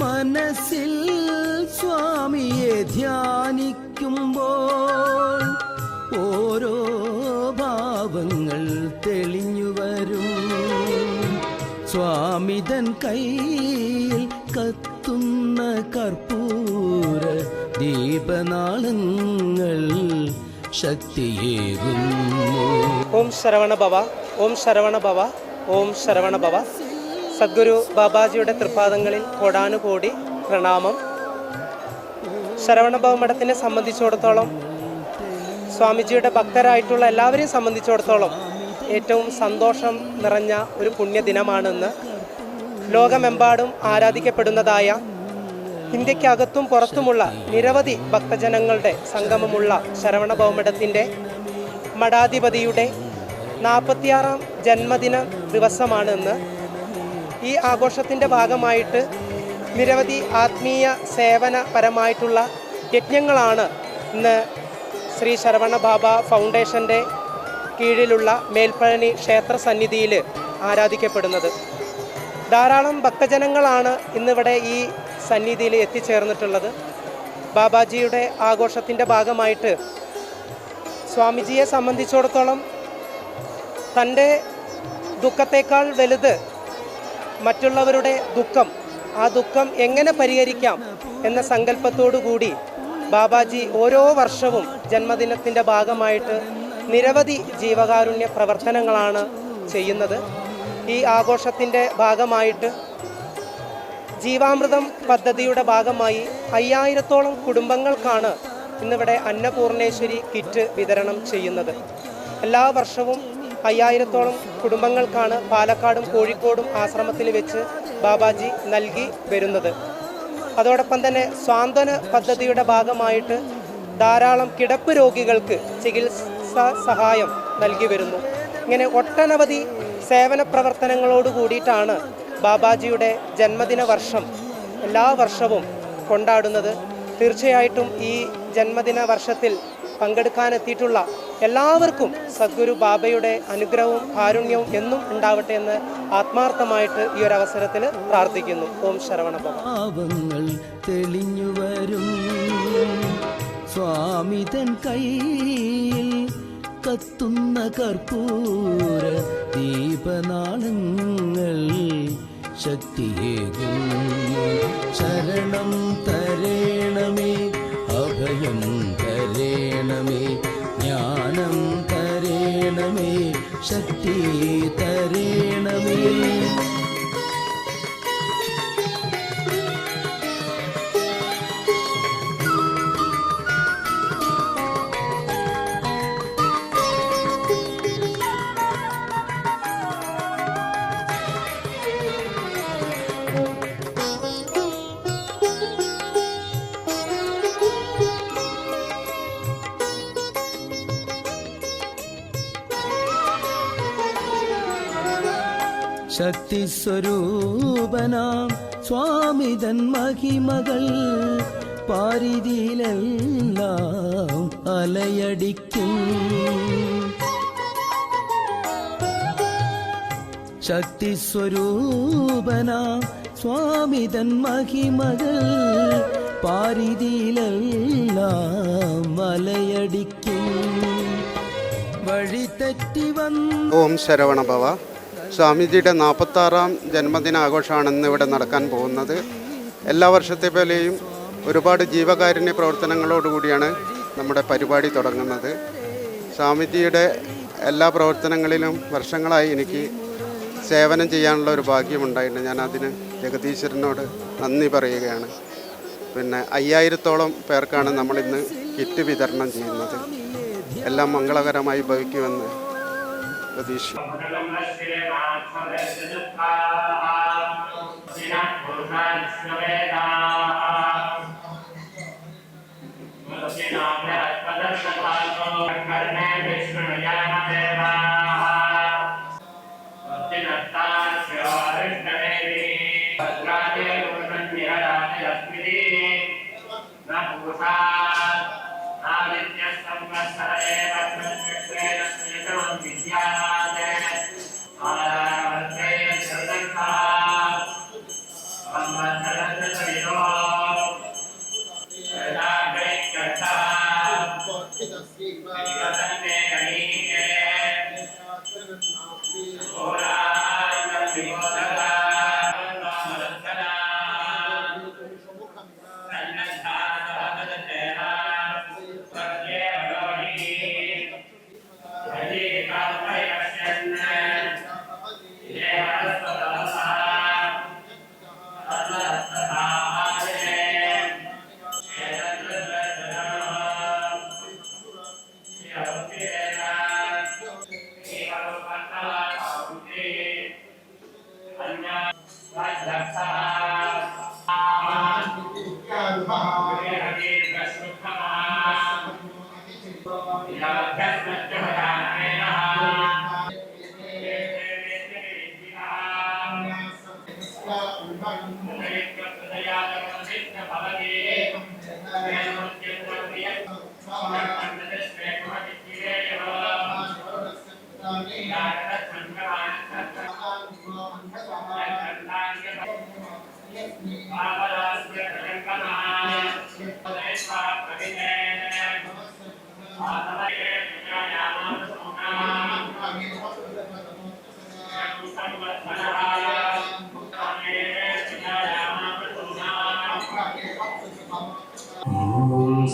മനസ്സിൽ സ്വാമിയെ ധ്യാനിക്കുമ്പോൾ ഓരോ ഭാവങ്ങൾ തെളിഞ്ഞു വരും. സ്വാമിതൻ കയ്യിൽ കത്തുന്ന കർപ്പൂര ദീപനാളങ്ങൾ ശക്തിയേകുന്നു. ഓം ശരവണ ഭവ, ഓം ശരവണ ഭവ, ഓം ശരവണ ഭവ. സദ്ഗുരു ബാബാജിയുടെ തൃപ്പാദങ്ങളിൽ കോടാനുകോടി പ്രണാമം. ശരവണഭവ മഠത്തിനെ സംബന്ധിച്ചിടത്തോളം, സ്വാമിജിയുടെ ഭക്തരായിട്ടുള്ള എല്ലാവരെയും സംബന്ധിച്ചിടത്തോളം ഏറ്റവും സന്തോഷം നിറഞ്ഞ ഒരു പുണ്യദിനമാണെന്ന്. ലോകമെമ്പാടും ആരാധിക്കപ്പെടുന്നതായ, ഇന്ത്യക്കകത്തും പുറത്തുമുള്ള നിരവധി ഭക്തജനങ്ങളുടെ സംഗമമുള്ള ശരവണഭവ മഠത്തിൻ്റെ മഠാധിപതിയുടെ 46ാം ജന്മദിന ദിവസമാണെന്ന്. ഈ ആഘോഷത്തിൻ്റെ ഭാഗമായിട്ട് നിരവധി ആത്മീയ സേവനപരമായിട്ടുള്ള യജ്ഞങ്ങളാണ് ഇന്ന് ശ്രീ ശരവണ ബാബ ഫൗണ്ടേഷൻ്റെ കീഴിലുള്ള മേൽപ്പഴനി ക്ഷേത്ര സന്നിധിയിൽ ആരാധിക്കപ്പെടുന്നത്. ധാരാളം ഭക്തജനങ്ങളാണ് ഇന്നിവിടെ ഈ സന്നിധിയിൽ എത്തിച്ചേർന്നിട്ടുള്ളത്. ബാബാജിയുടെ ആഘോഷത്തിൻ്റെ ഭാഗമായിട്ട് സ്വാമിജിയെ സംബന്ധിച്ചിടത്തോളം തൻ്റെ ദുഃഖത്തേക്കാൾ വലുത് മറ്റുള്ളവരുടെ ദുഃഖം, ആ ദുഃഖം എങ്ങനെ പരിഹരിക്കാം എന്ന സങ്കല്പത്തോടു കൂടി ബാബാജി ഓരോ വർഷവും ജന്മദിനത്തിൻ്റെ ഭാഗമായിട്ട് നിരവധി ജീവകാരുണ്യ പ്രവർത്തനങ്ങളാണ് ചെയ്യുന്നത്. ഈ ആഘോഷത്തിൻ്റെ ഭാഗമായിട്ട് ജീവാമൃതം പദ്ധതിയുടെ ഭാഗമായി 5000-ഓളം കുടുംബങ്ങൾക്കാണ് ഇന്നിവിടെ അന്നപൂർണേശ്വരി കിറ്റ് വിതരണം ചെയ്യുന്നത്. എല്ലാ വർഷവും 5000-ഓളം കുടുംബങ്ങൾക്കാണ് പാലക്കാടും കോഴിക്കോടും ആശ്രമത്തിൽ വെച്ച് ബാബാജി നൽകി വരുന്നത്. അതോടൊപ്പം തന്നെ സ്വാന്തന പദ്ധതിയുടെ ഭാഗമായിട്ട് ധാരാളം കിടപ്പ് രോഗികൾക്ക് ചികിത്സാ സഹായം നൽകി വരുന്നു. ഇങ്ങനെ ഒട്ടനവധി സേവന പ്രവർത്തനങ്ങളോട് കൂടിയിട്ടാണ് ബാബാജിയുടെ ജന്മദിന വർഷം എല്ലാ വർഷവും കൊണ്ടാടുന്നത്. തീർച്ചയായിട്ടും ഈ ജന്മദിന വർഷത്തിൽ പങ്കെടുക്കാനെത്തിയിട്ടുള്ള എല്ലാവർക്കും സദ്ഗുരു ബാബയുടെ അനുഗ്രഹവും കാരുണ്യവും എന്നും ഉണ്ടാവട്ടെ എന്ന് ആത്മാർത്ഥമായിട്ട് ഈ ഒരു അവസരത്തിൽ പ്രാർത്ഥിക്കുന്നു. ഓം ശരവണ ഭവ. തെളിഞ്ഞു വരും സ്വാമിതൻ കയ്യിൽ കത്തുന്ന കർപ്പൂര ദീപനാളങ്ങൾ ശക്തിയേകുന്നു. ശരണം തരേണമേ, അഭയം തരേണമേ, ജ്ഞാനം തരേണമേ, ശക്തി തരേണമേ. ശക്തി സ്വരൂപനാം സ്വാമിതൻ മഹിമകൾ പാരിതിയിലെല്ലാം അലയടിക്കും. ശക്തി സ്വരൂപനാം സ്വാമിതൻ മഹിമകൾ പാരിതിയിലെല്ലാം അലയടിക്കും. വഴി തെറ്റി വന്നു. ഓം ശരവണ ഭവ. സ്വാമിജിയുടെ 46ാം ജന്മദിനാഘോഷമാണ് ഇന്നിവിടെ നടക്കാൻ പോകുന്നത്. എല്ലാ വർഷത്തെ പോലെയും ഒരുപാട് ജീവകാരുണ്യ പ്രവർത്തനങ്ങളോടുകൂടിയാണ് നമ്മുടെ പരിപാടി തുടങ്ങുന്നത്. സ്വാമിജിയുടെ എല്ലാ പ്രവർത്തനങ്ങളിലും വർഷങ്ങളായി എനിക്ക് സേവനം ചെയ്യാനുള്ള ഒരു ഭാഗ്യമുണ്ടായിട്ടുണ്ട്. ഞാൻ അതിന് ജഗദീശ്വരനോട് നന്ദി പറയുകയാണ്. പിന്നെ 5000-ഓളം പേർക്കാണ് നമ്മളിന്ന് കിറ്റ് വിതരണം ചെയ്യുന്നത്. എല്ലാം മംഗളകരമായി ഭവിക്കുമെന്ന് പ്രതീക്ഷിക്കുന്നു.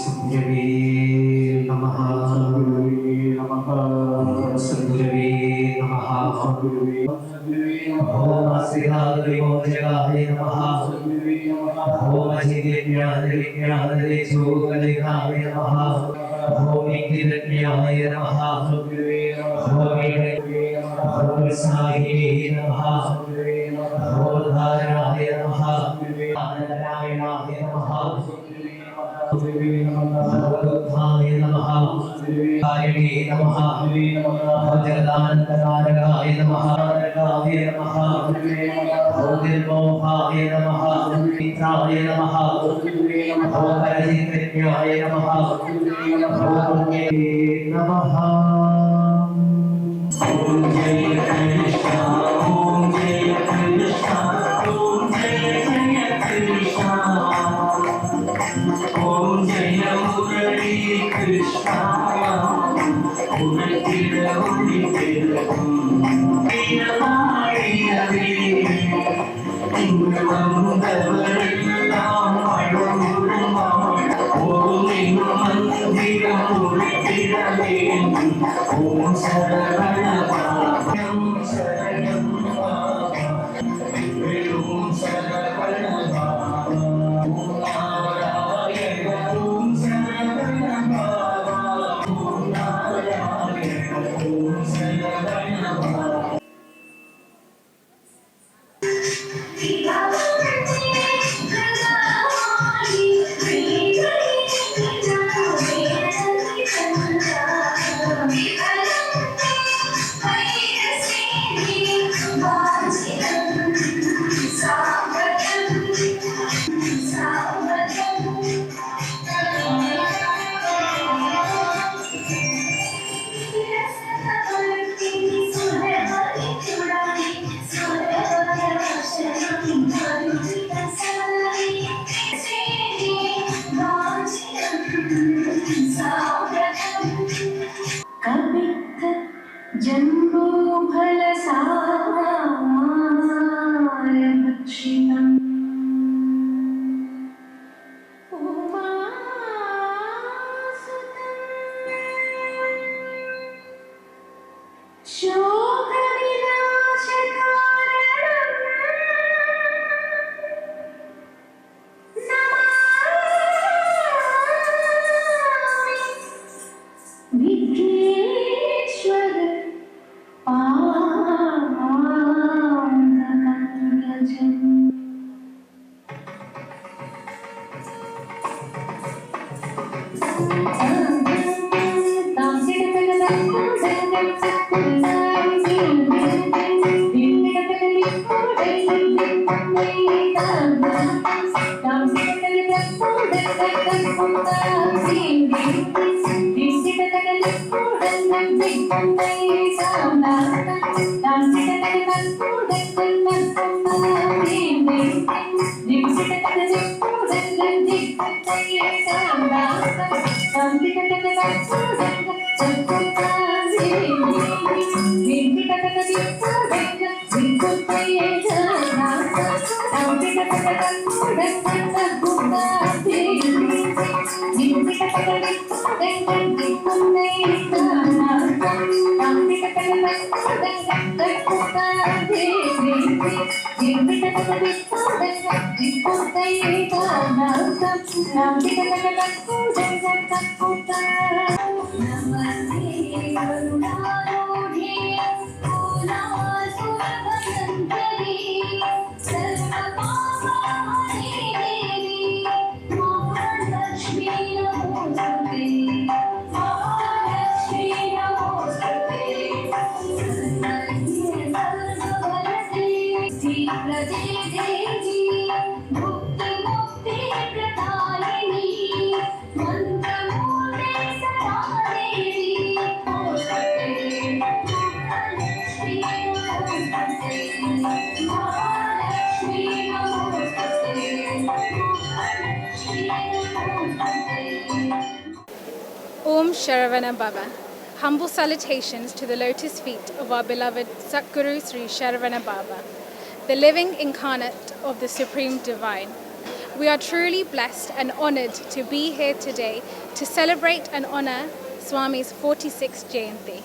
സദ്ഗുരവേ നമഃ. സദ്ഗുരവേ നമഃ. ഓം അസ്യാദ്വിമോചകായ നമഃ. ഓം അജിജ്ഞാനവിജ്ഞാനവിജ്ഞാനവിജ്ഞാനവിജ്ഞാനായ നമഃ. ഓം ഇന്ദ്രിയജ്ഞായ നമഃ. ഓം സാഹിനേ നമഃ. ഓം ധാരണായ നമഃ. നാരായണായ നമഃ. ഭഗവദ്ധായ നമഃ. കാരിണേ നമഃ. ജഗദാനന്ദകാരകായ നമഃ. നമഃ. നിർമോഹായ നമഃ. മിത്രായ നമഃ. പരജിജ്ഞായ നമഃ. നമഃ. ഓം ജയ കൃഷ്ണ. ഓം ജയ കൃഷ്ണ. ഓം ജയ ജയ കൃഷ്ണ. ഓം ജയ മുരളി കൃഷ്ണ. ഓം ശരണ ശരണം. ഓം ശരണ. जन्मो फलसारभक्षितम् उमासुतम् शोकविनाशकारणम् Vighneshwar Om Sharavana Baba. Humble salutations to the lotus feet of our beloved Satguru Sri Sharavana Baba, the living incarnate of the Supreme Divine. We are truly blessed and honored to be here today to celebrate and honor Swami's 46th Jayanti.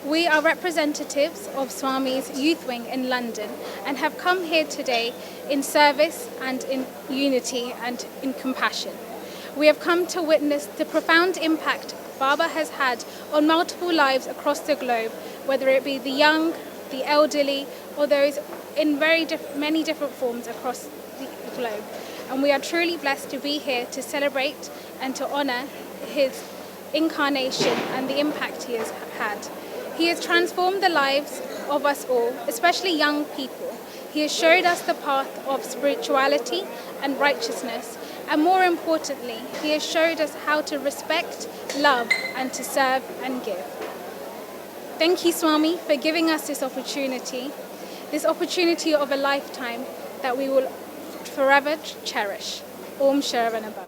We are representatives of Swami's Youth Wing in London and have come here today in service and in unity and in compassion. We have come to witness the profound impact Baba has had on multiple lives across the globe, whether it be the young, the elderly, or those in many different forms across the globe. And we are truly blessed to be here to celebrate and to honor his incarnation and the impact he has had. He has transformed the lives of us all, especially young people. He has showed us the path of spirituality and righteousness. And more importantly, he has showed us how to respect, love, and to serve and give. Thank you, Swami, for giving us this opportunity of a lifetime that we will forever cherish. Om Sharavana Baba.